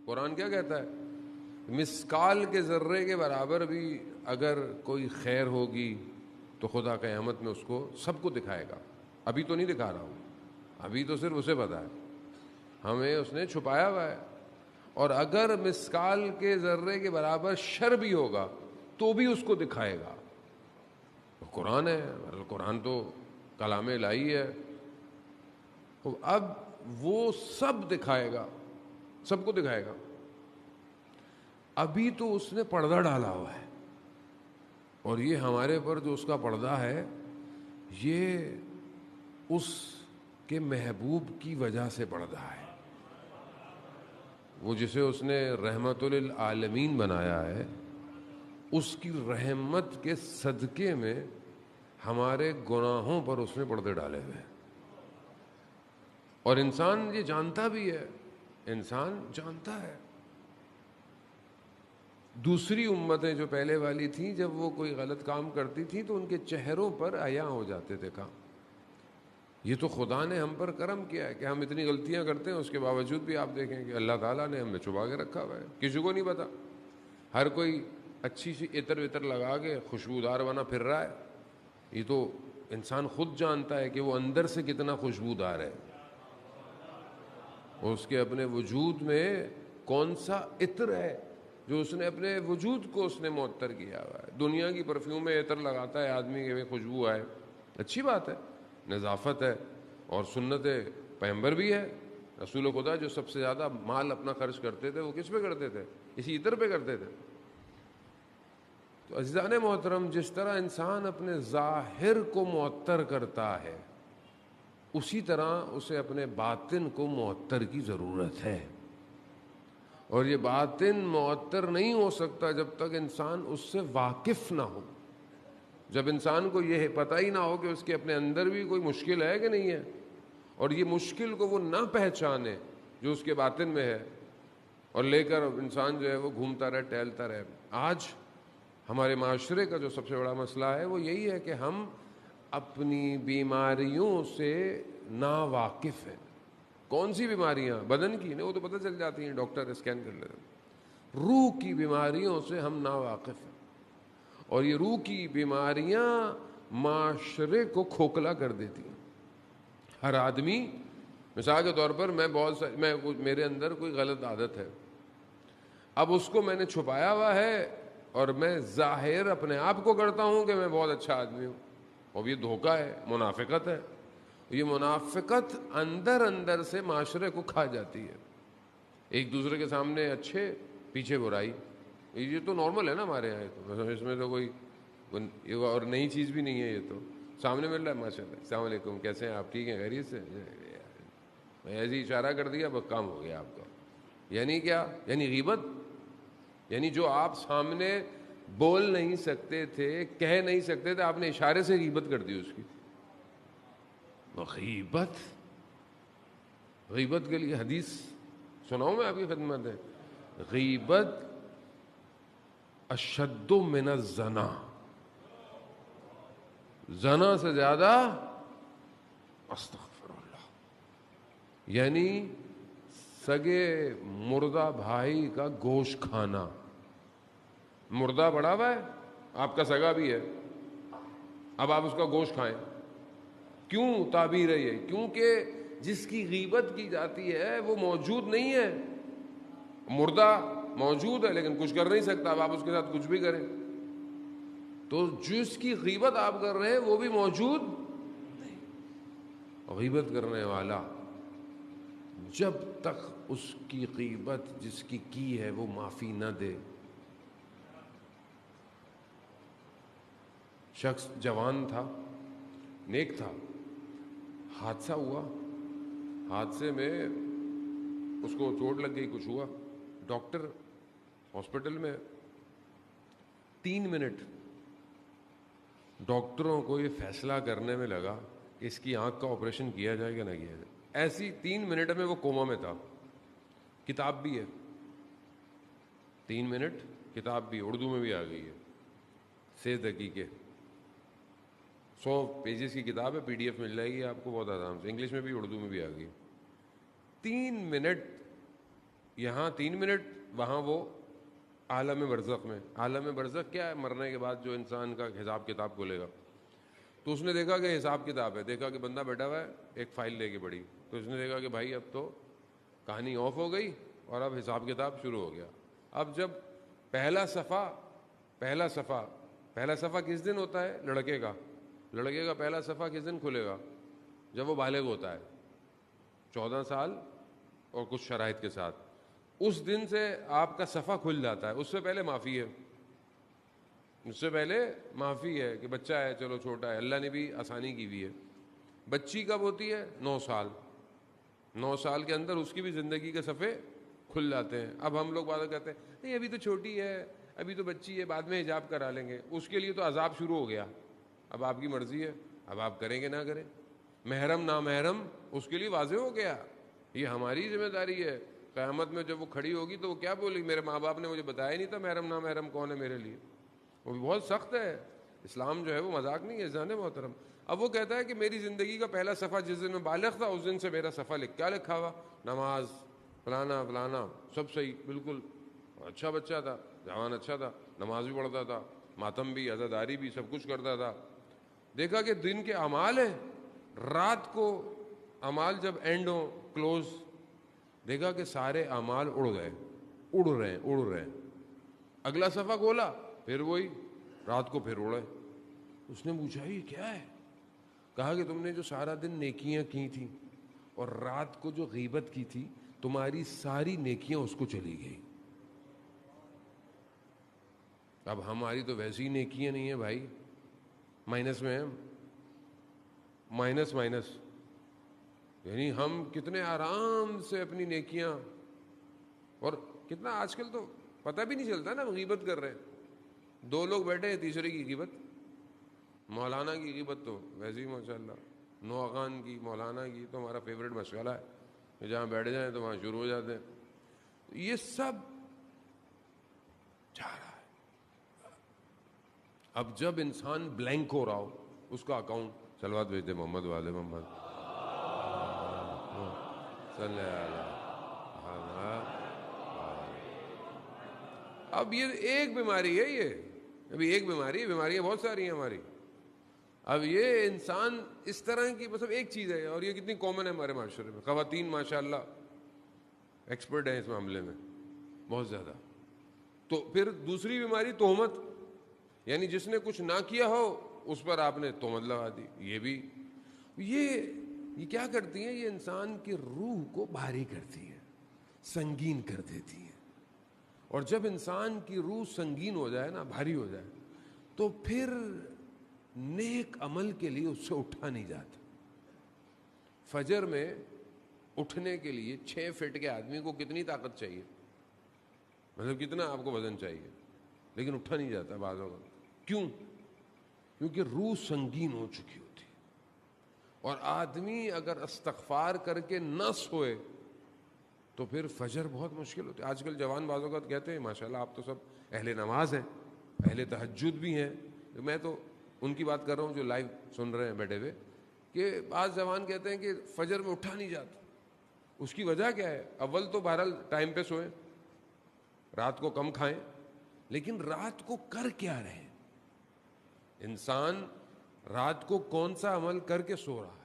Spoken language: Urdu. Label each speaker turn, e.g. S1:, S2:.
S1: قرآن کیا کہتا ہے؟ مسکال کے ذرے کے برابر بھی اگر کوئی خیر ہوگی تو خدا قیامت میں اس کو سب کو دکھائے گا. ابھی تو نہیں دکھا رہا ہوں, ابھی تو صرف اسے پتا ہے, ہمیں اس نے چھپایا ہوا ہے. اور اگر مسکال کے ذرے کے برابر شر بھی ہوگا تو بھی اس کو دکھائے گا. قرآن ہے, قرآن تو کلام الہی ہے. اب وہ سب دکھائے گا, سب کو دکھائے گا. ابھی تو اس نے پردہ ڈالا ہوا ہے, اور یہ ہمارے پر جو اس کا پردہ ہے یہ اس کے محبوب کی وجہ سے پردہ ہے. وہ جسے اس نے رحمت للعالمین بنایا ہے, اس کی رحمت کے صدقے میں ہمارے گناہوں پر اس نے پردے ڈالے ہوئے ہیں. اور انسان یہ جانتا بھی ہے, انسان جانتا ہے. دوسری امتیں جو پہلے والی تھیں, جب وہ کوئی غلط کام کرتی تھیں تو ان کے چہروں پر عیاں ہو جاتے تھے. کہا یہ تو خدا نے ہم پر کرم کیا ہے کہ ہم اتنی غلطیاں کرتے ہیں, اس کے باوجود بھی آپ دیکھیں کہ اللہ تعالیٰ نے ہمیں چھپا کے رکھا ہوا ہے, کسی کو نہیں پتا. ہر کوئی اچھی سی عطر وطر لگا کے خوشبودار بنا پھر رہا ہے. یہ تو انسان خود جانتا ہے کہ وہ اندر سے کتنا خوشبودار ہے, اس کے اپنے وجود میں کون سا عطر ہے جو اس نے اپنے وجود کو اس نے معطر کیا ہوا ہے. دنیا کی پرفیوم میں عطر لگاتا ہے آدمی کہ خوشبو آئے, اچھی بات ہے, نظافت ہے, اور سنت پیغمبر بھی ہے. رسول خدا جو سب سے زیادہ مال اپنا خرچ کرتے تھے وہ کس پہ کرتے تھے؟ اسی عطر پہ کرتے تھے. تو عزیزان محترم, جس طرح انسان اپنے ظاہر کو معطر کرتا ہے اسی طرح اسے اپنے باطن کو معطر کی ضرورت ہے. اور یہ باطن معطر نہیں ہو سکتا جب تک انسان اس سے واقف نہ ہو. جب انسان کو یہ پتہ ہی نہ ہو کہ اس کے اپنے اندر بھی کوئی مشکل ہے کہ نہیں ہے, اور یہ مشکل کو وہ نہ پہچانے جو اس کے باطن میں ہے, اور لے کر انسان جو ہے وہ گھومتا رہے, ٹہلتا رہے. آج ہمارے معاشرے کا جو سب سے بڑا مسئلہ ہے وہ یہی ہے کہ ہم اپنی بیماریوں سے ناواقف ہیں. کون سی بیماریاں؟ بدن کی نہیں, وہ تو پتہ چل جاتی ہیں, ڈاکٹر اسکین کر لیتے ہیں. روح کی بیماریوں سے ہم ناواقف ہیں, اور یہ روح کی بیماریاں معاشرے کو کھوکھلا کر دیتی ہیں. ہر آدمی, مثال کے طور پر میرے اندر کوئی غلط عادت ہے, اب اس کو میں نے چھپایا ہوا ہے اور میں ظاہر اپنے آپ کو کرتا ہوں کہ میں بہت اچھا آدمی ہوں, اور یہ دھوکہ ہے, منافقت ہے. یہ منافقت اندر اندر سے معاشرے کو کھا جاتی ہے. ایک دوسرے کے سامنے اچھے, پیچھے برائی. یہ تو نارمل ہے نا ہمارے یہاں, تو اس میں تو کوئی اور نئی چیز بھی نہیں ہے. یہ تو سامنے مل رہا ہے, ماشاء اللہ, السلام علیکم, کیسے ہیں آپ, ٹھیک ہیں, خیریت سے؟ میں ایسے ہی اشارہ کر دیا, بس کام ہو گیا آپ کا. یعنی کیا؟ یعنی غیبت. یعنی جو آپ سامنے بول نہیں سکتے تھے, کہہ نہیں سکتے تھے, آپ نے اشارے سے غیبت کر دی اس کی. غیبت, غیبت کے لیے حدیث سناؤں میں آپ کی خدمت ہے. غیبت اشد من الزنا, زنا سے زیادہ, استغفر اللہ, یعنی سگے مردہ بھائی کا گوشت کھانا. مردہ پڑا ہوا ہے, آپ کا سگا بھی ہے, اب آپ اس کا گوشت کھائیں. کیوں تعبیر ہے یہ؟ کیونکہ جس کی غیبت کی جاتی ہے وہ موجود نہیں ہے. مردہ موجود ہے لیکن کچھ کر نہیں سکتا, اب آپ اس کے ساتھ کچھ بھی کریں. تو جس کی غیبت آپ کر رہے ہیں وہ بھی موجود نہیں. غیبت کرنے والا جب تک اس کی غیبت جس کی ہے وہ معافی نہ دے. شخص جوان تھا, نیک تھا, حادثہ ہوا, حادثے میں اس کو چوٹ لگ گئی, کچھ ہوا, ڈاکٹر ہاسپٹل میں 3 منٹ ڈاکٹروں کو یہ فیصلہ کرنے میں لگا کہ اس کی آنکھ کا آپریشن کیا جائے کہ نہ کیا جائے. ایسی 3 منٹ میں وہ کوما میں تھا. کتاب بھی ہے, 3 منٹ کتاب بھی, اردو میں بھی آ گئی ہے, 6 دقیقے, 100 پیجز کی کتاب ہے, پی ڈی ایف مل جائے گی آپ کو بہت آرام سے, انگلش میں بھی اردو میں بھی آ گئی. 3 منٹ یہاں 3 منٹ، وہاں وہ عالم برزخ میں. عالم برزخ کیا ہے؟ مرنے کے بعد جو انسان کا حساب کتاب کھلے گا. تو اس نے دیکھا کہ حساب کتاب ہے، دیکھا کہ بندہ بیٹھا ہوا ہے، ایک فائل لے کے پڑھی. تو اس نے دیکھا کہ بھائی اب تو کہانی آف ہو گئی اور اب حساب کتاب شروع ہو گیا. اب جب پہلا صفحہ کس دن ہوتا ہے؟ لڑکے کا پہلا صفحہ کس دن کھلے گا؟ جب وہ بالغ ہوتا ہے، 14 سال اور کچھ شرائط کے ساتھ. اس دن سے آپ کا صفحہ کھل جاتا ہے. اس سے پہلے معافی ہے کہ بچہ ہے، چلو چھوٹا ہے، اللہ نے بھی آسانی کی ہوئی ہے. بچی کب ہوتی ہے؟ 9 سال. 9 سال کے اندر اس کی بھی زندگی کے صفحے کھل جاتے ہیں. اب ہم لوگ بات کہتے ہیں نہیں ابھی تو چھوٹی ہے، ابھی تو بچی ہے، بعد میں حجاب کرا لیں گے. اس کے لیے تو عذاب شروع ہو گیا. اب آپ کی مرضی ہے، اب آپ کریں گے نہ کریں. محرم نامحرم اس کے لیے واضح ہو گیا. یہ ہماری ذمہ داری ہے. قیامت میں جب وہ کھڑی ہوگی تو وہ کیا بولے گی؟ میرے ماں باپ نے مجھے بتایا نہیں تھا محرم نامحرم کون ہے میرے لیے. وہ بھی بہت سخت ہے. اسلام جو ہے وہ مذاق نہیں ہے جان محترم. اب وہ کہتا ہے کہ میری زندگی کا پہلا صفحہ جس دن میں بالغ تھا اس دن سے میرا صفحہ کیا لکھا ہوا؟ نماز، فلانا فلانا، سب صحیح، بالکل اچھا بچہ تھا، جوان اچھا تھا، نماز بھی پڑھتا تھا، ماتم بھی، عزاداری بھی، سب کچھ کرتا تھا. دیکھا کہ دن کے اعمال ہیں، رات کو اعمال جب اینڈ ہو کلوز، دیکھا کہ سارے اعمال اڑ رہے ہیں. اگلا صفحہ کھولا، پھر وہی رات کو پھر اڑے. اس نے پوچھا یہ کیا ہے؟ کہا کہ تم نے جو سارا دن نیکیاں کی تھیں اور رات کو جو غیبت کی تھی، تمہاری ساری نیکیاں اس کو چلی گئی. اب ہماری تو ویسی نیکیاں نہیں ہیں بھائی، مائنس میں ہیں، مائنس. یعنی ہم کتنے آرام سے اپنی نیکیاں، اور کتنا آج کل تو پتہ بھی نہیں چلتا نا غیبت کر رہے ہیں. 2 لوگ بیٹھے ہیں، تیسرے کی غیبت. مولانا کی غیبت تو ویسے ہی ماشاءاللہ، نوغان کی، مولانا کی تو ہمارا فیوریٹ مشغلہ ہے کہ جہاں بیٹھ جائیں تو وہاں شروع ہو جاتے ہیں. یہ سب جا رہا ہے. اب جب انسان بلینک ہو رہا ہو، اس کا اکاؤنٹ چلوات بھیجتے محمد والے محمد صلی اللہ. اب یہ ایک بیماری ہے، یہ ابھی ایک بیماری، بیماریاں بہت ساری ہیں ہماری. اب یہ انسان اس طرح کی مطلب ایک چیز ہے، اور یہ کتنی کامن ہے ہمارے معاشرے میں. خواتین ماشاءاللہ ایکسپرٹ ہیں اس معاملے میں بہت زیادہ. تو پھر دوسری بیماری تہمت، یعنی جس نے کچھ نہ کیا ہو اس پر آپ نے تہمت لگا دی. یہ بھی یہ کیا کرتی ہیں؟ یہ انسان کی روح کو بھاری کرتی ہے، سنگین کر دیتی ہے. اور جب انسان کی روح سنگین ہو جائے نا، بھاری ہو جائے، تو پھر نیک عمل کے لیے اس سے اٹھا نہیں جاتا. فجر میں اٹھنے کے لیے 6 فٹ کے آدمی کو کتنی طاقت چاہیے؟ مطلب کتنا آپ کو وزن چاہیے؟ لیکن اٹھا نہیں جاتا بعض اوقات. کیوں؟ کیونکہ روح سنگین ہو چکی ہوتی. اور آدمی اگر استغفار کر کے نہ سوئے تو پھر فجر بہت مشکل ہوتی ہے. آج کل جوان بعض اوقات کہتے ہیں ماشاءاللہ آپ تو سب اہل نماز ہیں، اہل تہجد بھی ہیں. میں تو ان کی بات کر رہا ہوں جو لائیو سن رہے ہیں بیٹھے ہوئے، کہ بعض جوان کہتے ہیں کہ فجر میں اٹھا نہیں جاتا. اس کی وجہ کیا ہے؟ اول تو بہرحال ٹائم پہ سوئیں، رات کو کم کھائیں، لیکن رات کو کر کیا رہے؟ انسان رات کو کون سا عمل کر کے سو رہا؟